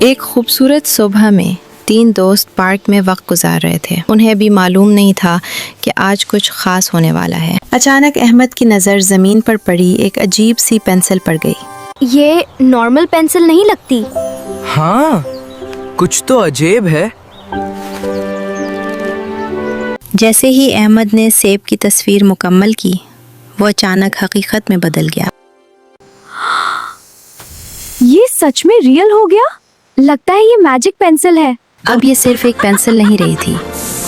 एक खूबसूरत सुबह में 3 दोस्त पार्क में वक्त गुजार रहे थे। उन्हें भी मालूम नहीं था कि आज कुछ ख़ास होने वाला है। अचानक अहमद की नज़र ज़मीन पर पड़ी एक अजीब सी पेंसिल पर गई। ये नॉर्मल पेंसिल नहीं लगती। हाँ, कुछ तो अजीब है। जैसे ही अहमद ने सेब की तस्वीर मुकम्मल की, वो अचानक हकीकत में बदल गया। ये सच में रियल हो गया। लगता है ये मैजिक पेंसिल है। अब ये सिर्फ एक पेंसिल नहीं रही थी,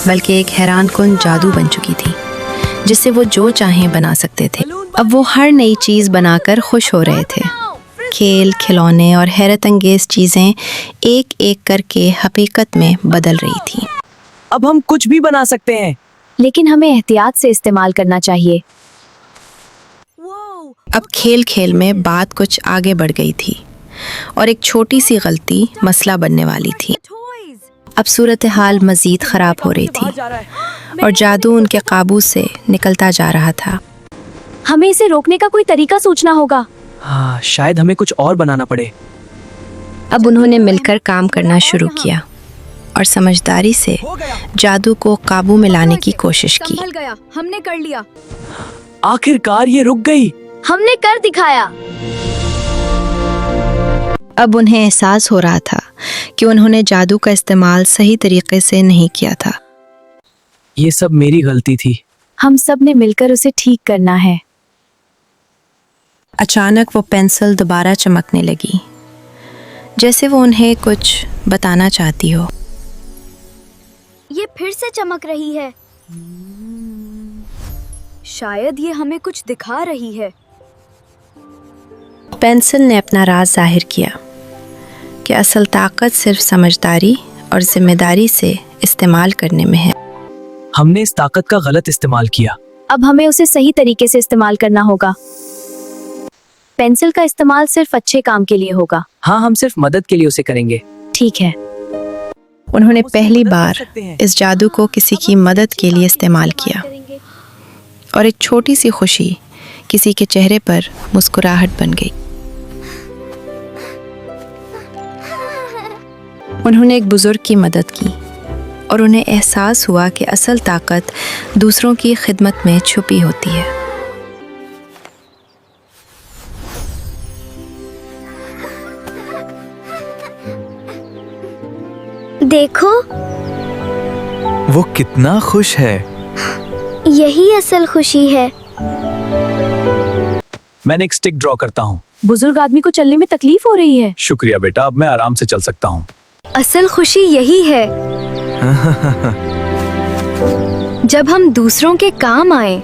बल्कि एक हैरानकुन जादू बन चुकी थी, जिससे वो जो चाहें बना सकते थे। अब वो हर नई चीज़ बनाकर खुश हो रहे थे। खेल, खिलौने और हैरत अंगेज चीज़ें एक एक करके हकीकत में बदल रही थी। अब हम कुछ भी बना सकते हैं, लेकिन हमें एहतियात से इस्तेमाल करना चाहिए। अब खेल खेल में बात कुछ आगे बढ़ गई थी और एक छोटी सी गलती मसला बनने वाली थी। अब सूरत हाल मज़ीद ख़राब हो रही थी और जादू उनके काबू से निकलता जा रहा था। हमें इसे रोकने का कोई तरीका सोचना होगा। हाँ, शायद हमें कुछ और बनाना पड़े। अब उन्होंने मिलकर काम करना शुरू किया और समझदारी से जादू को काबू में लाने की कोशिश की। संभल गया, हमने कर लिया। आखिरकार ये रुक गई। हमने कर दिखाया। अब उन्हें एहसास हो रहा था कि उन्होंने जादू का इस्तेमाल सही तरीके से नहीं किया था। ये सब मेरी गलती थी। हम सब ने मिलकर उसे ठीक करना है। अचानक वो पेंसिल दोबारा चमकने लगी, जैसे वो उन्हें कुछ बताना चाहती हो। ये फिर से चमक रही है। शायद ये हमें कुछ दिखा रही है। पेंसिल ने अपना राज जाहिर किया कि असल ताकत सिर्फ समझदारी और जिम्मेदारी से इस्तेमाल करने में है। हमने इस ताकत का गलत इस्तेमाल किया। अब हमें उसे सही तरीके से इस्तेमाल करना होगा। पेंसिल का इस्तेमाल सिर्फ अच्छे काम के लिए होगा। हाँ, हम सिर्फ मदद के लिए उसे करेंगे। ठीक है। उन्होंने पहली बार इस जादू को किसी की मदद के लिए इस्तेमाल किया और एक छोटी सी खुशी किसी के चेहरे पर मुस्कुराहट बन गई। उन्होंने एक बुजुर्ग की मदद की और उन्हें एहसास हुआ कि असल ताकत दूसरों की खिदमत में छुपी होती है। देखो, वो कितना खुश है। यही असल खुशी है। मैंने एक स्टिक ड्रॉ करता हूँ। बुजुर्ग आदमी को चलने में तकलीफ हो रही है। शुक्रिया बेटा, अब मैं आराम से चल सकता हूँ। असल खुशी यही है। जब हम दूसरों के काम आए।